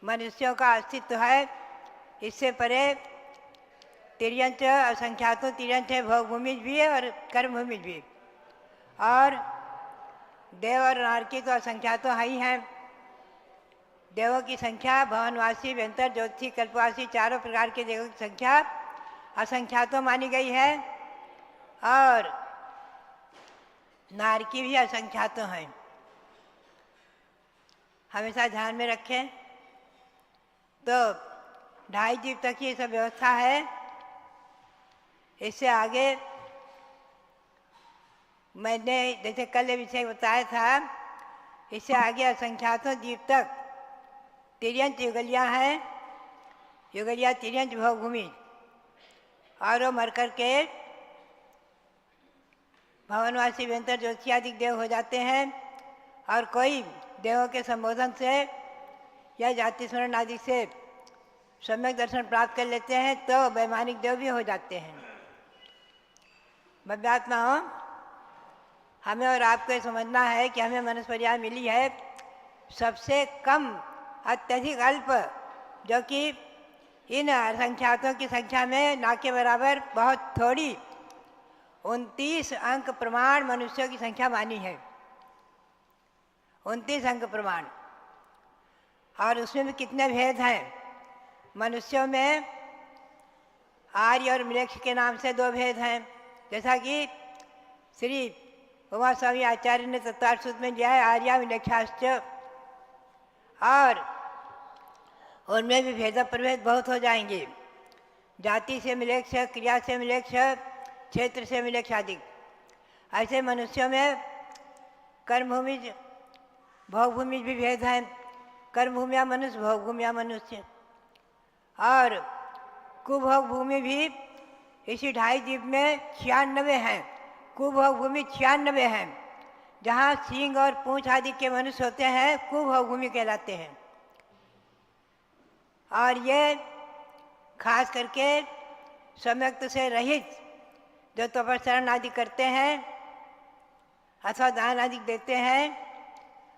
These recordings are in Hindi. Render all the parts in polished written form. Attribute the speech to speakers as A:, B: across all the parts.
A: मनुष्यों का अस्तित्व है। इससे परे तिर्यंच असंख्यातों तिर्यंच है, भोगभूमि भी है और कर्मभूमि भी। और देव और नारकी तो असंख्यातों है ही हैं। देवों की संख्या भवनवासी, व्यंतर, ज्योतिषी, कल्पवासी, चारों प्रकार के देवों की संख्या असंख्यातों मानी गई है। और नारकी भी असंख्यातों हैं। हमेशा ध्यान में रखें। तो 2.5 जीव तक की सब व्यवस्था है। इससे आगे मैंने जैसे कल विषय बताया था, इससे आगे असंख्यातों जीव तक तिर्यंच युगलियाँ हैं। युगलिया तिर्यंच भोगभूमि, और वो मर कर के भवनवासी, व्यंतर, ज्योतिषी आदि देव हो जाते हैं। और कोई देवों के संबोधन से या जाति स्मरण आदि से सम्यक दर्शन प्राप्त कर लेते हैं तो वैमानिक देव भी हो जाते हैं। भव्यात्माओं, हमें और आपको ये समझना है कि हमें मनुष्य मिली है सबसे कम, अत्यधिक अल्प, जो कि इन असंख्यातों की संख्या में ना के बराबर बहुत थोड़ी 29 अंक प्रमाण मनुष्यों की संख्या मानी है। 29 अंक प्रमाण। और उसमें भी कितने भेद हैं। मनुष्यों में आर्य और म्लेच्छ के नाम से 2 भेद हैं, जैसा कि श्री उमा स्वामी आचार्य ने तत्वार्थ सूत्र में दिया है, आर्या म्लेच्छाश्च। और उनमें भी भेद प्रभेद बहुत हो जाएंगे। जाति से म्लेच्छ, क्रिया से म्लेच्छ, क्षेत्र से म्लेच्छ आदि। ऐसे मनुष्यों में कर्मभूमि भोगभूमि भी भेद हैं। कर्मभूमिया मनुष्य, भोगभूमिया मनुष्य। और कुभोग भूमि भी इसी 2.5 जीव में 96 हैं। कुभोग भूमि 96 हैं। जहाँ सींग और पूंछ आदि के मनुष्य होते हैं, कुभोग भूमि कहलाते हैं। और ये खास करके सम्यक्त से रहित जो तपस्या आदि करते हैं अथवा दान आदि देते हैं,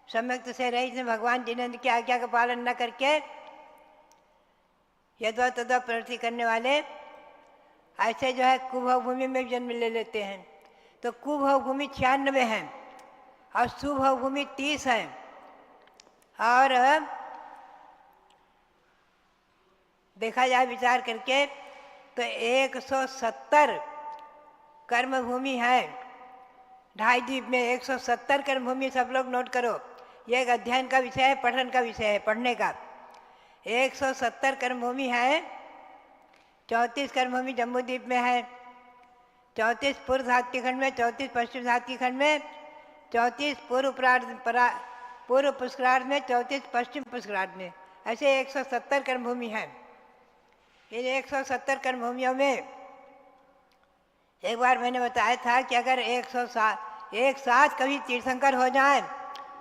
A: सम्यक्त से रहित में भगवान जिनेंद्र की आज्ञा का पालन न करके यद्वा तद्वा प्रवृत्ति करने वाले, ऐसे जो है कुभोग भूमि में जन्म ले लेते हैं। तो कुभोग भूमि 96 हैं और सुभोग भूमि 30 हैं। और देखा जाए विचार करके तो 170 कर्म भूमि है। 2.5 जीव में 170 कर्म भूमि। सब लोग नोट करो, ये एक अध्ययन का विषय है, पठन का विषय है, पढ़ने का। 170 कर्मभूमि है। 34 कर्मभूमि जम्बूद्वीप में है, 34 पूर्व भारतीय खंड में, 34 पश्चिम भारतीय खंड में, 34 पूर्व पुष्करार्ध में, 34 पश्चिम पुष्करार्ध में। ऐसे 170 कर्मभूमि हैं। इन 170 कर्मभूमियों में एक बार मैंने बताया था कि अगर एक साथ कभी तीर्थंकर हो जाए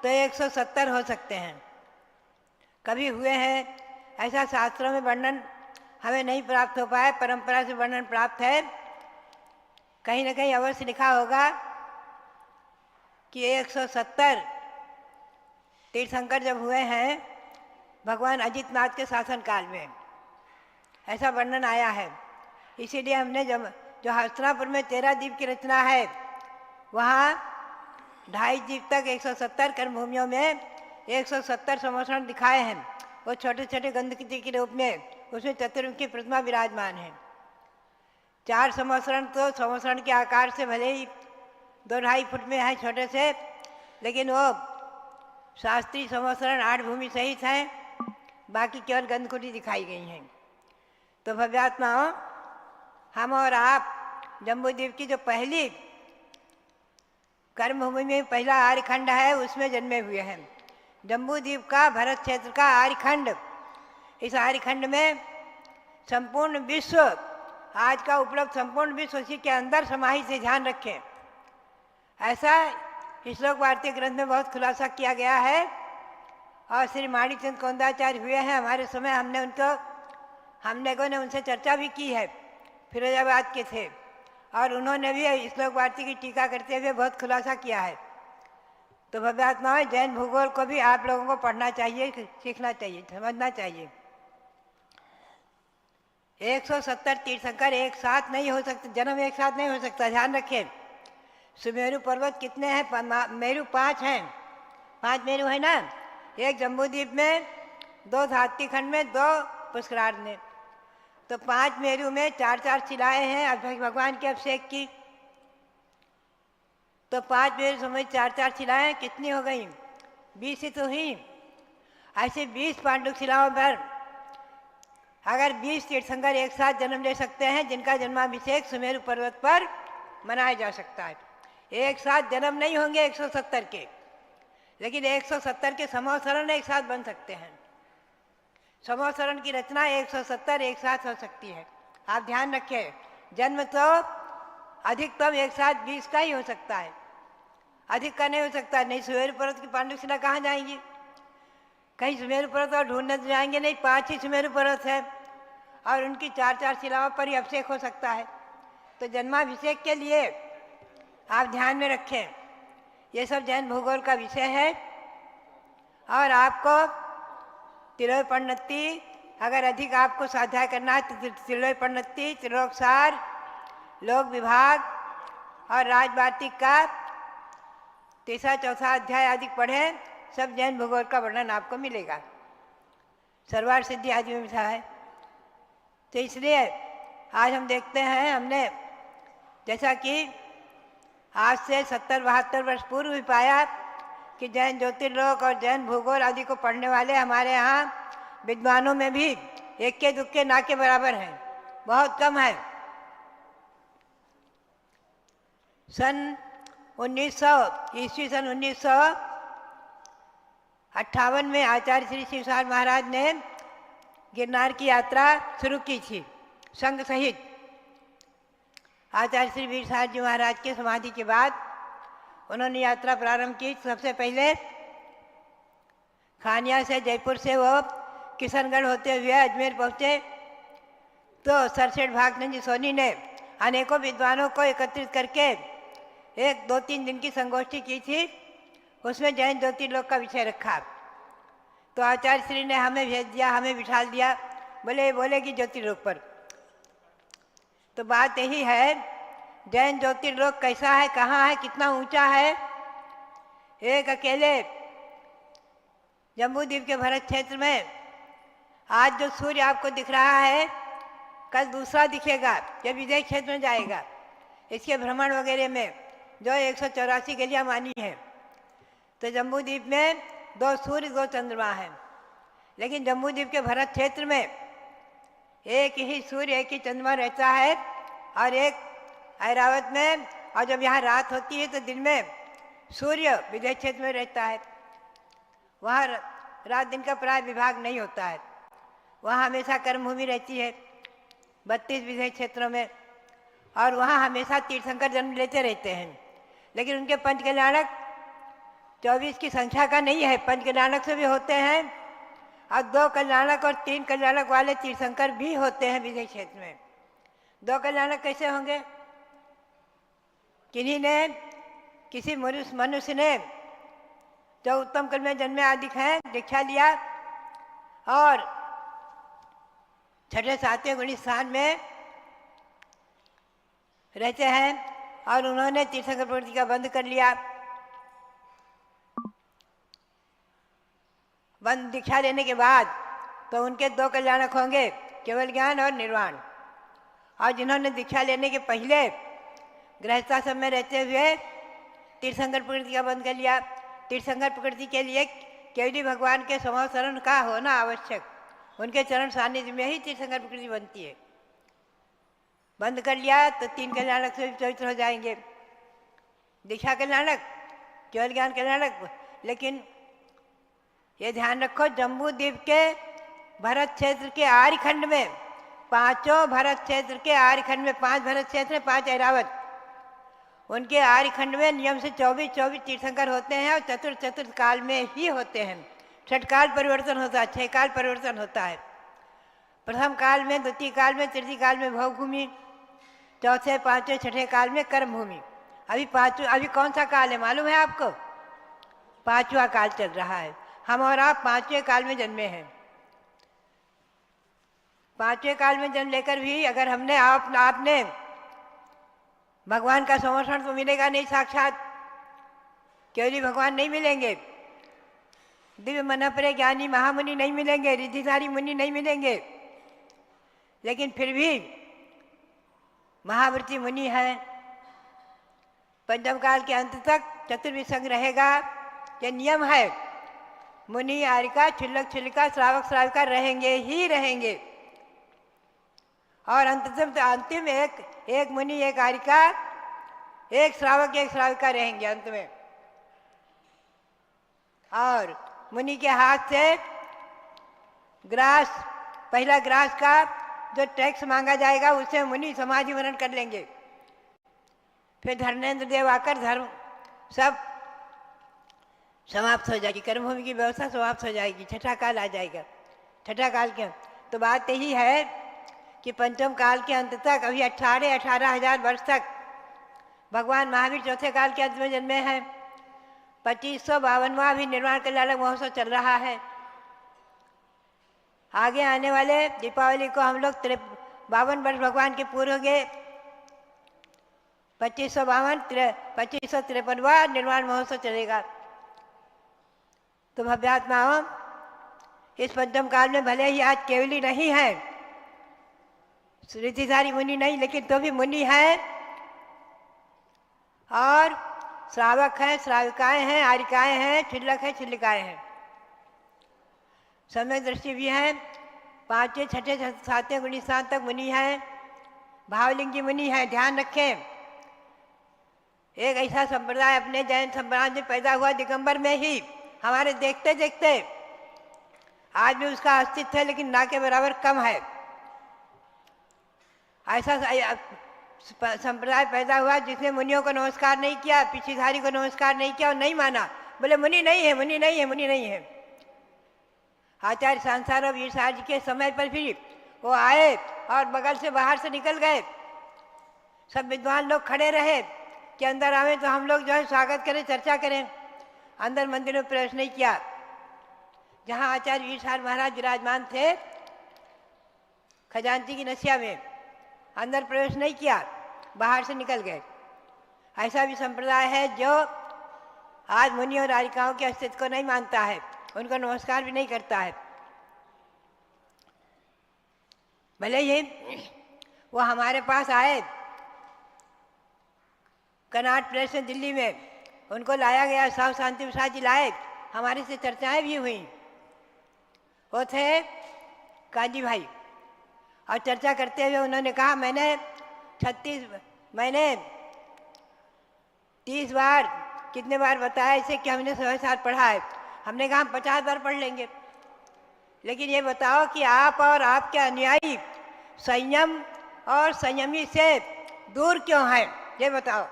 A: तो 170 हो सकते हैं। कभी हुए हैं ऐसा शास्त्रों में वर्णन हमें नहीं प्राप्त हो पाया, परंपरा से वर्णन प्राप्त है। कहीं न कहीं अवश्य लिखा होगा कि 170 तीर्थंकर जब हुए हैं भगवान अजितनाथ के शासन काल में, ऐसा वर्णन आया है। इसीलिए हमने जो हस्तिनापुर में 13 द्वीप की रचना है, वहाँ 2.5 जीव तक 170 कर्मभूमियों में 170 समोसरण दिखाए हैं। वो छोटे छोटे गंधकी के रूप में उसमें चतुर्मुखी प्रतिमा विराजमान है। 4 समोसरण तो समोसरण के आकार से भले ही 2-2.5 फुट में है, छोटे से, लेकिन वो शास्त्रीय समोसरण 8 भूमि सहित हैं। बाकी केवल गंधकुटी दिखाई गई हैं। तो भव्यात्माओं, हम और आप जम्बूद्वीप की जो पहली कर्मभूमि में पहला आर्यखंड है, उसमें जन्मे हुए हैं। जम्बूद्वीप का भरत क्षेत्र का आर्यखंड, इस आर्यखंड में संपूर्ण विश्व, आज का उपलब्ध संपूर्ण विश्व उसी के अंदर समाहित से, ध्यान रखें। ऐसा श्लोक भारतीय ग्रंथ में बहुत खुलासा किया गया है। और श्री माणिकचंद कौंदाचार्य हुए हैं हमारे समय, हमने को ने उनसे चर्चा भी की है, फिरोजाबाद के थे, और उन्होंने भी श्लोक भारती की टीका करते हुए बहुत खुलासा किया है। तो भव्यात्माओं, जैन भूगोल को भी आप लोगों को पढ़ना चाहिए, सीखना चाहिए, समझना चाहिए। 170 तीर्थंकर एक साथ नहीं हो सकते, जन्म एक साथ नहीं हो सकता, ध्यान रखें। सुमेरु पर्वत कितने हैं? मेरु 5 हैं, 5 मेरु है ना। एक जम्बूद्वीप में, 2 धात्ती खंड में, 2 पुष्करार्ध में। तो 5 मेरु में 4-4 शिलाएँ हैं भगवान के अभिषेक की। तो 5 मेरु समय 4-4 शिलाएँ कितनी हो गई? 20 ही तो हुई। ऐसे 20 पांडुक शिलाओं पर अगर 20 तीर्थंकर एक साथ जन्म ले सकते हैं, जिनका जन्माभिषेक सुमेरु पर्वत पर मनाया जा सकता है। एक साथ जन्म नहीं होंगे 170 के, लेकिन 170 के समोसरण एक साथ बन सकते हैं। समोसरण की रचना 170 एक साथ हो सकती है। आप ध्यान रखें, जन्म तो अधिकतम एक साथ 20 का ही हो सकता है, अधिक का नहीं हो सकता। नहीं सुमेरु पर्वत की पांडुक शिला कहाँ जाएंगी? कहीं सुमेरु पर्वत और ढूंढने तो जाएंगे नहीं, 5 ही सुमेरु पर्वत है और उनकी 4-4 शिलाओं पर ही अभिषेक हो सकता है। तो जन्माभिषेक के लिए आप ध्यान में रखें, ये सब जैन भूगोल का विषय है। और आपको तिलोय पण्णति, अगर अधिक आपको स्वाध्याय करना है तो तिलोय पण्णति, त्रिलोकसार, लोक विभाग और राजवार्तिक का 3-4 अध्याय आदि पढ़ें, सब जैन भूगोल का वर्णन आपको मिलेगा। सर्वार्थ सिद्धि आदि में था है। तो इसलिए आज हम देखते हैं, हमने जैसा कि आज से 70-72 वर्ष पूर्व भी पाया कि जैन ज्योतिर्लोक और जैन भूगोल आदि को पढ़ने वाले हमारे यहाँ विद्वानों में भी इक्के दुक्के ना के बराबर हैं, बहुत कम है। सन 1958 में आचार्य श्री शिवसार महाराज ने गिरनार की यात्रा शुरू की थी संघ सहित। आचार्य श्री वीरसार जी महाराज के समाधि के बाद उन्होंने यात्रा प्रारंभ की। सबसे पहले खानिया से, जयपुर से वो किशनगढ़ होते हुए अजमेर पहुँचे। तो सरसेठ भागनंद जी सोनी ने अनेकों विद्वानों को एकत्रित करके 1-2-3 दिन की संगोष्ठी की थी। उसमें जैन ज्योतिर्लोक का विषय रखा। तो आचार्य श्री ने हमें भेज दिया, हमें बिठा दिया, बोलेगी ज्योतिर्लोक पर। तो बात यही है, जैन ज्योतिर्लोक कैसा है, कहाँ है, कितना ऊंचा है। एक अकेले जम्बूद्वीप के भरत क्षेत्र में आज जो सूर्य आपको दिख रहा है, कल दूसरा दिखेगा जब विदेश क्षेत्र में जाएगा। इसके भ्रमण वगैरह में जो 184 गलियाँ मानी है। तो जम्बूद्वीप में 2 सूर्य 2 चंद्रमा हैं, लेकिन जम्बूद्वीप के भरत क्षेत्र में एक ही सूर्य एक ही चंद्रमा रहता है। और एक ऐरावत में, और जब यहाँ रात होती है तो दिन में सूर्य विदेश क्षेत्र में रहता है। वहाँ रात दिन का प्राय विभाग नहीं होता है, वहाँ हमेशा कर्मभूमि रहती है 32 विदेश क्षेत्रों में। और वहाँ हमेशा तीर्थंकर जन्म लेते रहते हैं, लेकिन उनके पंच कल्याणक 24 की संख्या का नहीं है, पंच कल्याणक से भी होते हैं और 2 कल्याणक और 3 कल्याणक वाले तीर्थंकर भी होते हैं विदेश क्षेत्र में। 2 कल्याणक कैसे होंगे? किसी मनुष्य ने जो उत्तम कल में जन्मे आदि हैं दीक्षा लिया और 6ठे-7वें गुणी स्थान में रहते हैं और उन्होंने तीर्थंकर प्रवृत्ति का बंद कर लिया। बंद दीक्षा लेने के बाद तो उनके 2 कल्याणक होंगे, केवल ज्ञान और निर्वाण। और जिन्होंने दीक्षा लेने के पहले गृहस्थाश्रम में रहते हुए तीर्थंकर प्रकृति का बंद कर लिया। तीर्थंकर प्रकृति के लिए केवली भगवान के समवसरण का होना आवश्यक, उनके चरण सानिध्य में ही तीर्थंकर प्रकृति बनती है। बंद कर लिया तो 3 कल्याणक से पवित्र हो जाएंगे, दीक्षा कल्याणक, केवल ज्ञान कल्याणक। लेकिन ये ध्यान रखो, जम्बूद्वीप के भरत क्षेत्र के आर्यखंड में, 5 भरत क्षेत्र के आर्यखंड में, 5 भरत क्षेत्र, 5 ऐरावत, उनके आर्यखंड में नियम से 24 तीर्थंकर होते हैं और चतुर्थ काल में ही होते हैं। 6 काल परिवर्तन होता है, 6 काल परिवर्तन होता है। प्रथम काल में, द्वितीय काल में, तृतीय काल में भोगभूमि, चौथे, 5वें, 6ठे काल में कर्मभूमि। अभी कौन सा काल है मालूम है आपको? पांचवा काल चल रहा है। हम और आप पांचवें काल में जन्मे हैं। पांचवें काल में जन्म लेकर भी अगर हमने आपने भगवान का समर्पण तो मिलेगा नहीं साक्षात, केवली भगवान नहीं मिलेंगे, दिव्य मनपरे ज्ञानी महामुनि नहीं मिलेंगे, रिद्धिधारी मुनि नहीं मिलेंगे, लेकिन फिर भी महाव्रती मुनि है। पंचम काल के अंत तक चतुर्विसंग रहेगा, ये नियम है। मुनि आरिका क्षुल्लक क्षुल्लिका श्रावक श्राविका रहेंगे ही रहेंगे, और अंतिम एक मुनि एक आरिका एक श्रावक एक श्राविका रहेंगे अंत में। और मुनि के हाथ से ग्रास, पहला ग्रास का जो टैक्स मांगा जाएगा उससे मुनि समाधि वरण कर लेंगे। फिर धर्मेंद्र देव आकर धर्म सब समाप्त हो जाएगी, कर्मभूमि की व्यवस्था समाप्त हो जाएगी, छठा काल आ जाएगा। छठा काल के तो बात यही है कि पंचम काल के अंत तक अभी 18,000 वर्ष तक भगवान महावीर चौथे काल के अंत में जन्मे हैं। 2552वां भी निर्वाण कल्याण महोत्सव चल रहा है। आगे आने वाले दीपावली को हम लोग 52 वर्ष भगवान के पूरे हो गए। 2553वां निर्वाण महोत्सव चलेगा। तो भव्यात्माओं, इस पंचम काल में भले ही आज केवली नहीं है, रिद्धिधारी मुनि नहीं, लेकिन तो भी मुनि है, और श्रावक हैं, श्राविकाएं हैं, आरिकाएं हैं, क्षुल्लक हैं, क्षुल्लिकाएं हैं, समय दृष्टि भी हैं। पांचवें छठे सातवें गुणी स्थान तक मुनि हैं, भावलिंगी मुनि हैं। ध्यान रखें, एक ऐसा संप्रदाय अपने जैन संप्रदाय में पैदा हुआ दिगंबर में ही, हमारे देखते देखते आज भी उसका अस्तित्व है, लेकिन ना के बराबर कम है। ऐसा संप्रदाय पैदा हुआ जिसने मुनियों को नमस्कार नहीं किया, पीछेधारी को नमस्कार नहीं किया और नहीं माना, बोले मुनि नहीं है, मुनि नहीं है, मुनि नहीं है। आचार्य सांसार और वीर साहब जी के समय पर भी वो आए और बगल से बाहर से निकल गए। सब विद्वान लोग खड़े रहे कि अंदर आवे तो हम लोग जो है स्वागत करें, चर्चा करें। अंदर मंदिर में प्रवेश नहीं किया। जहाँ आचार्य वीर साहब महाराज विराजमान थे खजांची की नसिया में, अंदर प्रवेश नहीं किया, बाहर से निकल गए। ऐसा भी संप्रदाय है जो आज मुनि और आरिकाओं के अस्तित्व को नहीं मानता है, उनको नमस्कार भी नहीं करता है। भले ही वो हमारे पास आए कनाट प्लेस में दिल्ली में, उनको लाया गया, साहु शांति प्रसाद जी लाए, हमारी से चर्चाएं भी हुई। वो थे काजी भाई, और चर्चा करते हुए उन्होंने कहा मैंने 30 बार कितने बार बताया इसे कि हमने 100 साल पढ़ा है। हमने कहा हम 50 बार पढ़ लेंगे, लेकिन ये बताओ कि आप और आपके अनुयायी संयम और संयमी से दूर क्यों हैं? ये बताओ।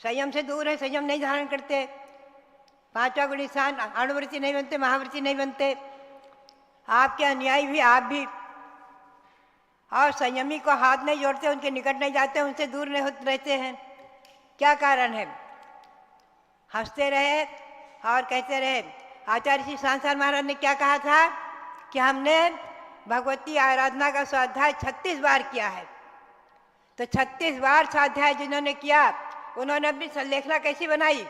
A: संयम से दूर है, संयम नहीं धारण करते, पांचवा गुणी स्थान अणुवृत्ति नहीं बनते, महावृत्ति नहीं बनते। आपके अनुयायी भी, आप भी, और संयमी को हाथ नहीं जोड़ते, उनके निकट नहीं जाते, उनसे दूर रहते हैं। क्या कारण है? हंसते रहे और कहते रहे। आचार्य श्री सांसार महाराज ने क्या कहा था कि हमने भगवती आराधना का स्वाध्याय 36 बार किया है। तो 36 बार स्वाध्याय जिन्होंने किया उन्होंने अपनी संलेखना कैसी बनाई?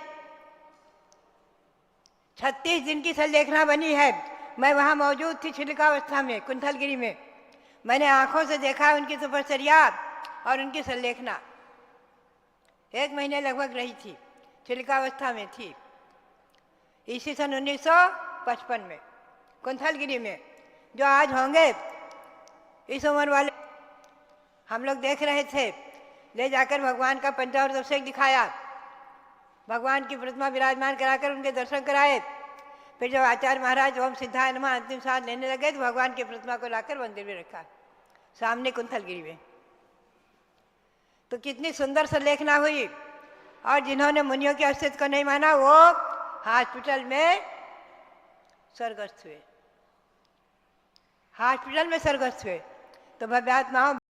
A: 36 दिन की संलेखना बनी है। मैं वहाँ मौजूद थी छिलिकावस्था में, कुंथलगिरी में। मैंने आंखों से देखा उनकी तपस्या और उनकी संलेखना। 1 महीने लगभग रही थी, छिलिकावस्था में थी, इसी सन 1955 में कुंथलगिरी में। जो आज होंगे इस उम्र वाले, हम लोग देख रहे थे। ले जाकर भगवान का पंचामृत अभिषेक दिखाया, भगवान की प्रतिमा विराजमान कराकर उनके दर्शन कराए। फिर जब आचार्य महाराज ओम सिद्धाय नमः अंतिम सांस लेने लगे तो भगवान की प्रतिमा को लाकर मंदिर में रखा, सामने कुंथलगिरी में। तो कितनी सुंदर संलेखना हुई। और जिन्होंने मुनियों के अस्तित्व को नहीं माना वो हॉस्पिटल में स्वर्गस्थ हुए, हॉस्पिटल में स्वर्गस्थ हुए। तो भव्यात्माओं,